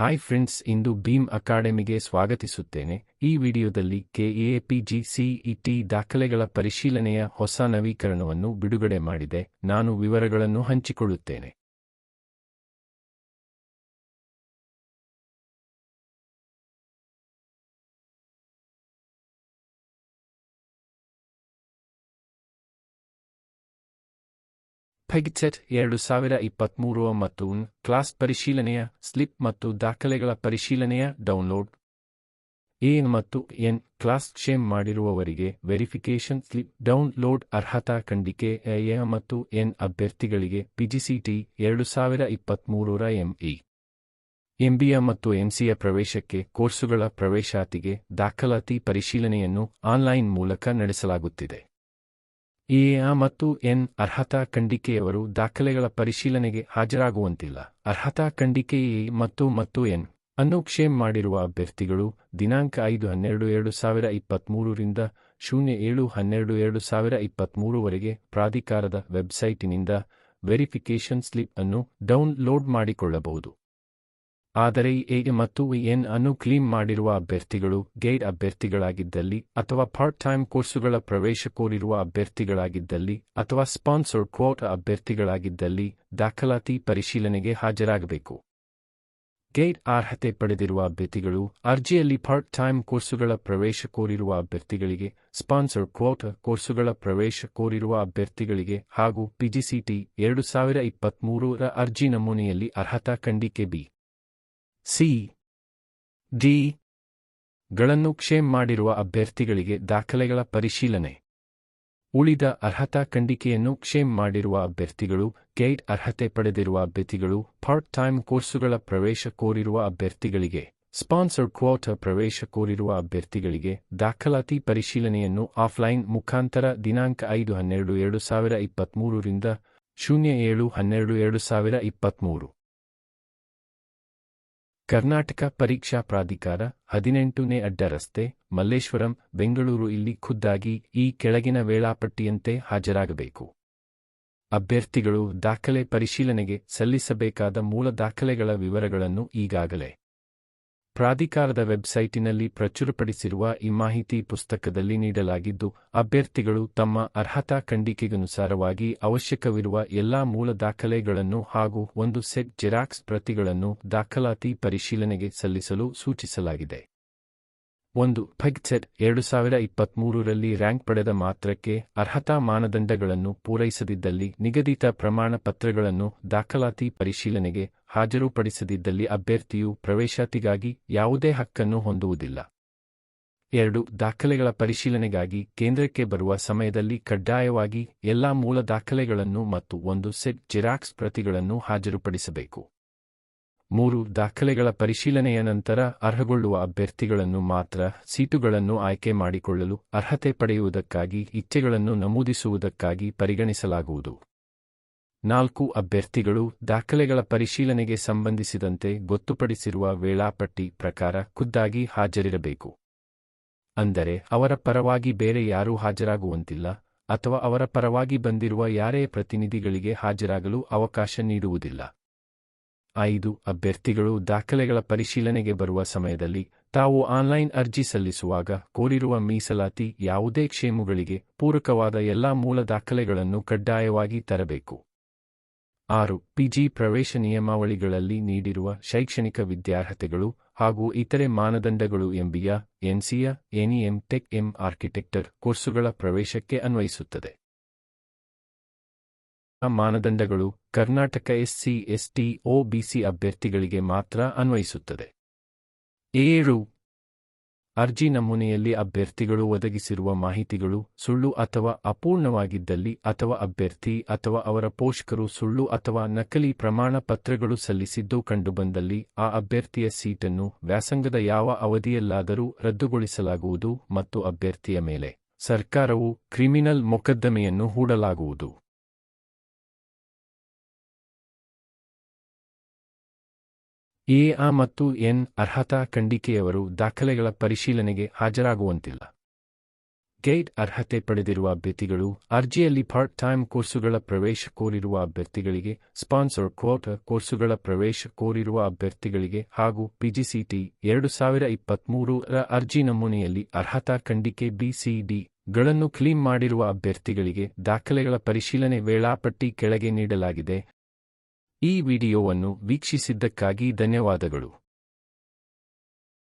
Hi friends, ಇಂದು ಭೀಮ್ ಅಕಾಡೆಮಿಗೆ ಸ್ವಾಗತಿಸುತ್ತೇನೆ. ಈ ವಿಡಿಯೋದಲ್ಲಿ PGCET ದಾಖಲೆಗಳ ಪರಿಶೀಲನೆಯ ಹೊಸ ನವೀಕರಣವನ್ನು ಬಿಡುಗಡೆ ಮಾಡಿದೆ. ನಾನು ವಿವರಗಳನ್ನು ಹಂಚಿಕೊಳ್ಳುತ್ತೇನೆ. PGCET 2023 ಮತ್ತು ಕ್ಲಾಸ್ ಪರಿಶೀಲನೆಯ ಸ್ಲಿಪ್ ಮತ್ತು ದಾಖಲೆಗಳ ಪರಿಶೀಲನೆಯ ಡೌನ್ಲೋಡ್. ಎ ಮತ್ತು ಎನ್ ಕ್ಲಾಸ್ ಕ್ಷೇಮ್ ಮಾಡಿರುವವರಿಗೆ ವೆರಿಫಿಕೇಷನ್ ಸ್ಲಿಪ್ ಡೌನ್ಲೋಡ್. ಅರ್ಹತಾ ಖಂಡಿಕೆ ಎ ಮತ್ತು ಎನ್ ಅಭ್ಯರ್ಥಿಗಳಿಗೆ PGCET 2023 ME, MBA ಮತ್ತು MCA ಪ್ರವೇಶಕ್ಕೆ ಕೋರ್ಸುಗಳ ಪ್ರವೇಶಾತಿಗೆ ದಾಖಲಾತಿ ಪರಿಶೀಲನೆಯನ್ನು ಆನ್ಲೈನ್ ಮೂಲಕ ನಡೆಸಲಾಗುತ್ತಿದೆ. ಎ ಮತ್ತು ಎನ್ ಅರ್ಹತಾ ಖಂಡಿಕೆಯವರು ದಾಖಲೆಗಳ ಪರಿಶೀಲನೆಗೆ ಹಾಜರಾಗುವಂತಿಲ್ಲ. ಅರ್ಹತಾ ಖಂಡಿಕೆ ಎ ಮತ್ತು ಎನ್ ಅನ್ನು ಕ್ಷೇಮ್ ಮಾಡಿರುವ ಅಭ್ಯರ್ಥಿಗಳು ದಿನಾಂಕ 5/12/2023 ರಿಂದ 07/12/2023 ವರೆಗೆ ಪ್ರಾಧಿಕಾರದ ವೆಬ್ಸೈಟಿನಿಂದ ವೆರಿಫಿಕೇಷನ್ ಸ್ಲಿಪ್ ಅನ್ನು ಡೌನ್ಲೋಡ್ ಮಾಡಿಕೊಳ್ಳಬಹುದು. ಆದರೆ ಎ ಮತ್ತು ಎನ್ ಅನ್ನು ಕ್ಲೇಮ್ ಮಾಡಿರುವ ಅಭ್ಯರ್ಥಿಗಳು ಗೈಡ್ ಅಭ್ಯರ್ಥಿಗಳಾಗಿದ್ದಲ್ಲಿ ಅಥವಾ ಪಾರ್ಟ್ ಟೈಮ್ ಕೋರ್ಸುಗಳ ಪ್ರವೇಶ ಕೋರಿರುವ ಅಭ್ಯರ್ಥಿಗಳಾಗಿದ್ದಲ್ಲಿ ಅಥವಾ ಸ್ಪಾನ್ಸರ್ಡ್ ಕ್ವೋಟಾ ಅಭ್ಯರ್ಥಿಗಳಾಗಿದ್ದಲ್ಲಿ ದಾಖಲಾತಿ ಪರಿಶೀಲನೆಗೆ ಹಾಜರಾಗಬೇಕು. ಗೈಡ್ ಅರ್ಹತೆ ಪಡೆದಿರುವ ಅಭ್ಯರ್ಥಿಗಳು ಅರ್ಜಿಯಲ್ಲಿ ಪಾರ್ಟ್ ಟೈಮ್ ಕೋರ್ಸುಗಳ ಪ್ರವೇಶ ಕೋರಿರುವ ಅಭ್ಯರ್ಥಿಗಳಿಗೆ, ಸ್ಪಾನ್ಸರ್ಡ್ ಕ್ವೋಟಾ ಕೋರ್ಸುಗಳ ಪ್ರವೇಶ ಕೋರಿರುವ ಅಭ್ಯರ್ಥಿಗಳಿಗೆ ಹಾಗೂ PGCET 2023 ಅರ್ಜಿ ನಮೂನೆಯಲ್ಲಿ ಅರ್ಹತಾ ಖಂಡಿಕೆ ಬಿ, ಸಿ, ಡಿ ಗಳನ್ನು ಕ್ಷೇಮ್ ಮಾಡಿರುವ ಅಭ್ಯರ್ಥಿಗಳಿಗೆ ದಾಖಲೆಗಳ ಪರಿಶೀಲನೆ. ಉಳಿದ ಅರ್ಹತಾ ಖಂಡಿಕೆಯನ್ನು ಕ್ಷೇಮ್ ಮಾಡಿರುವ ಅಭ್ಯರ್ಥಿಗಳು, ಗೈಡ್ ಅರ್ಹತೆ ಪಡೆದಿರುವ ಅಭ್ಯರ್ಥಿಗಳು, ಪಾರ್ಟ್ ಟೈಮ್ ಕೋರ್ಸುಗಳ ಪ್ರವೇಶ ಕೋರಿರುವ ಅಭ್ಯರ್ಥಿಗಳಿಗೆ, ಸ್ಪಾನ್ಸರ್ಡ್ ಕ್ವೋಟಾ ಪ್ರವೇಶ ಕೋರಿರುವ ಅಭ್ಯರ್ಥಿಗಳಿಗೆ ದಾಖಲಾತಿ ಪರಿಶೀಲನೆಯನ್ನು ಆಫ್ಲೈನ್ ಮುಖಾಂತರ ದಿನಾಂಕ 5/12/2023 ರಿಂದ 07/12/2023 ಕರ್ನಾಟಕ ಪರೀಕ್ಷಾ ಪ್ರಾಧಿಕಾರ 18ನೇ ಅಡ್ಡ ರಸ್ತೆ, ಮಲ್ಲೇಶ್ವರಂ, ಬೆಂಗಳೂರು ಇಲ್ಲಿ ಖುದ್ದಾಗಿ ಈ ಕೆಳಗಿನ ವೇಳಾಪಟ್ಟಿಯಂತೆ ಹಾಜರಾಗಬೇಕು. ಅಭ್ಯರ್ಥಿಗಳು ದಾಖಲೆ ಪರಿಶೀಲನೆಗೆ ಸಲ್ಲಿಸಬೇಕಾದ ಮೂಲ ದಾಖಲೆಗಳ ವಿವರಗಳನ್ನು ಈಗಾಗಲೇ ಪ್ರಾಧಿಕಾರದ ವೆಬ್ಸೈಟಿನಲ್ಲಿ ಪ್ರಚುರಪಡಿಸಿರುವ ಈ ಮಾಹಿತಿ ಪುಸ್ತಕದಲ್ಲಿ ನೀಡಲಾಗಿದ್ದು, ಅಭ್ಯರ್ಥಿಗಳು ತಮ್ಮ ಅರ್ಹತಾ ಖಂಡಿಕೆಗನುಸಾರವಾಗಿ ಅವಶ್ಯಕವಿರುವ ಎಲ್ಲಾ ಮೂಲ ದಾಖಲೆಗಳನ್ನು ಹಾಗೂ ಒಂದು ಸೆಟ್ ಜೆರಾಕ್ಸ್ ಪ್ರತಿಗಳನ್ನು ದಾಖಲಾತಿ ಪರಿಶೀಲನೆಗೆ ಸಲ್ಲಿಸಲು ಸೂಚಿಸಲಾಗಿದೆ. 1. PGCET 2023 ರ್ಯಾಂಕ್ ಪಡೆದ ಮಾತ್ರಕ್ಕೆ ಅರ್ಹತಾ ಮಾನದಂಡಗಳನ್ನು ಪೂರೈಸದಿದ್ದಲ್ಲಿ ನಿಗದಿತ ಪ್ರಮಾಣ ಪತ್ರಗಳನ್ನು ದಾಖಲಾತಿ ಪರಿಶೀಲನೆಗೆ ಹಾಜರುಪಡಿಸದಿದ್ದಲ್ಲಿ ಅಭ್ಯರ್ಥಿಯು ಪ್ರವೇಶಾತಿಗಾಗಿ ಯಾವುದೇ ಹಕ್ಕನ್ನು ಹೊಂದುವುದಿಲ್ಲ. 2. ದಾಖಲೆಗಳ ಪರಿಶೀಲನೆಗಾಗಿ ಕೇಂದ್ರಕ್ಕೆ ಬರುವ ಸಮಯದಲ್ಲಿ ಕಡ್ಡಾಯವಾಗಿ ಎಲ್ಲಾ ಮೂಲ ದಾಖಲೆಗಳನ್ನು ಮತ್ತು ಒಂದು ಸೆಟ್ ಜೆರಾಕ್ಸ್ ಪ್ರತಿಗಳನ್ನು ಹಾಜರುಪಡಿಸಬೇಕು. 3. ದಾಖಲೆಗಳ ಪರಿಶೀಲನೆಯ ನಂತರ ಅರ್ಹಗೊಳ್ಳುವ ಅಭ್ಯರ್ಥಿಗಳನ್ನು ಮಾತ್ರ ಸೀಟುಗಳನ್ನು ಆಯ್ಕೆ ಮಾಡಿಕೊಳ್ಳಲು ಅರ್ಹತೆ ಪಡೆಯುವುದಕ್ಕಾಗಿ ಇಚ್ಛೆಗಳನ್ನು ನಮೂದಿಸುವುದಕ್ಕಾಗಿ ಪರಿಗಣಿಸಲಾಗುವುದು. 4. ಅಭ್ಯರ್ಥಿಗಳು ದಾಖಲೆಗಳ ಪರಿಶೀಲನೆಗೆ ಸಂಬಂಧಿಸಿದಂತೆ ಗೊತ್ತುಪಡಿಸಿರುವ ವೇಳಾಪಟ್ಟಿ ಪ್ರಕಾರ ಖುದ್ದಾಗಿ ಹಾಜರಿರಬೇಕು. ಅಂದರೆ ಅವರ ಪರವಾಗಿ ಬೇರೆ ಯಾರೂ ಹಾಜರಾಗುವಂತಿಲ್ಲ ಅಥವಾ ಅವರ ಪರವಾಗಿ ಬಂದಿರುವ ಯಾರೇ ಪ್ರತಿನಿಧಿಗಳಿಗೆ ಹಾಜರಾಗಲು ಅವಕಾಶ ನೀಡುವುದಿಲ್ಲ. 5. ಅಭ್ಯರ್ಥಿಗಳು ದಾಖಲೆಗಳ ಪರಿಶೀಲನೆಗೆ ಬರುವ ಸಮಯದಲ್ಲಿ ತಾವು ಆನ್ಲೈನ್ ಅರ್ಜಿ ಸಲ್ಲಿಸುವಾಗ ಕೋರಿರುವ ಮೀಸಲಾತಿ ಯಾವುದೇ ಕ್ಷೇಮಗಳಿಗೆ ಪೂರಕವಾದ ಎಲ್ಲಾ ಮೂಲ ದಾಖಲೆಗಳನ್ನು ಕಡ್ಡಾಯವಾಗಿ ತರಬೇಕು. 6. PG ಪ್ರವೇಶ ನಿಯಮಾವಳಿಗಳಲ್ಲಿ ನೀಡಿರುವ ಶೈಕ್ಷಣಿಕ ವಿದ್ಯಾರ್ಹತೆಗಳು ಹಾಗೂ ಇತರೆ ಮಾನದಂಡಗಳು MBA, MCA, MTech, ಆರ್ಕಿಟೆಕ್ಚರ್ ಕೋರ್ಸುಗಳ ಪ್ರವೇಶಕ್ಕೆ ಅನ್ವಯಿಸುತ್ತದೆ. ಮಾನದಂಡಗಳು ಕರ್ನಾಟಕ SC, ST, OBC ಅಭ್ಯರ್ಥಿಗಳಿಗೆ ಮಾತ್ರ ಅನ್ವಯಿಸುತ್ತದೆ. 7. ಅರ್ಜಿ ನಮೂನೆಯಲ್ಲಿ ಅಭ್ಯರ್ಥಿಗಳು ಒದಗಿಸಿರುವ ಮಾಹಿತಿಗಳು ಸುಳ್ಳು ಅಥವಾ ಅಪೂರ್ಣವಾಗಿದ್ದಲ್ಲಿ ಅಥವಾ ಅಭ್ಯರ್ಥಿ ಅಥವಾ ಅವರ ಪೋಷಕರು ಸುಳ್ಳು ಅಥವಾ ನಕಲಿ ಪ್ರಮಾಣ ಪತ್ರಗಳು ಸಲ್ಲಿಸಿದ್ದು ಕಂಡುಬಂದಲ್ಲಿ ಆ ಅಭ್ಯರ್ಥಿಯ ಸೀಟನ್ನು ವ್ಯಾಸಂಗದ ಯಾವ ಅವಧಿಯಲ್ಲಾದರೂ ರದ್ದುಗೊಳಿಸಲಾಗುವುದು ಮತ್ತು ಅಭ್ಯರ್ಥಿಯ ಮೇಲೆ ಸರ್ಕಾರವು ಕ್ರಿಮಿನಲ್ ಮೊಕದ್ದಮೆಯನ್ನು ಹೂಡಲಾಗುವುದು. ಎ ಮತ್ತು ಎನ್ ಅರ್ಹತಾ ಖಂಡಿಕೆಯವರು ದಾಖಲೆಗಳ ಪರಿಶೀಲನೆಗೆ ಹಾಜರಾಗುವಂತಿಲ್ಲ. ಗೈಡ್ ಅರ್ಹತೆ ಪಡೆದಿರುವ ಅಭ್ಯರ್ಥಿಗಳು ಅರ್ಜಿಯಲ್ಲಿ ಪಾರ್ಟ್ ಟೈಮ್ ಕೋರ್ಸುಗಳ ಪ್ರವೇಶ ಕೋರಿರುವ ಅಭ್ಯರ್ಥಿಗಳಿಗೆ, ಸ್ಪಾನ್ಸರ್ಡ್ ಕೋರ್ಸುಗಳ ಪ್ರವೇಶ ಕೋರಿರುವ ಅಭ್ಯರ್ಥಿಗಳಿಗೆ ಹಾಗೂ PGCET 2023ರ ಅರ್ಜಿ ನಮೂನೆಯಲ್ಲಿ ಅರ್ಹತಾ ಖಂಡಿಕೆ BCD ಗಳನ್ನು ಕ್ಲೀಮ್ ಮಾಡಿರುವ ಅಭ್ಯರ್ಥಿಗಳಿಗೆ ದಾಖಲೆಗಳ ಪರಿಶೀಲನೆ ವೇಳಾಪಟ್ಟಿ ಕೆಳಗೆ ನೀಡಲಾಗಿದೆ. ಈ ವಿಡಿಯೋವನ್ನು ವೀಕ್ಷಿಸಿದ್ದಕ್ಕಾಗಿ ಧನ್ಯವಾದಗಳು.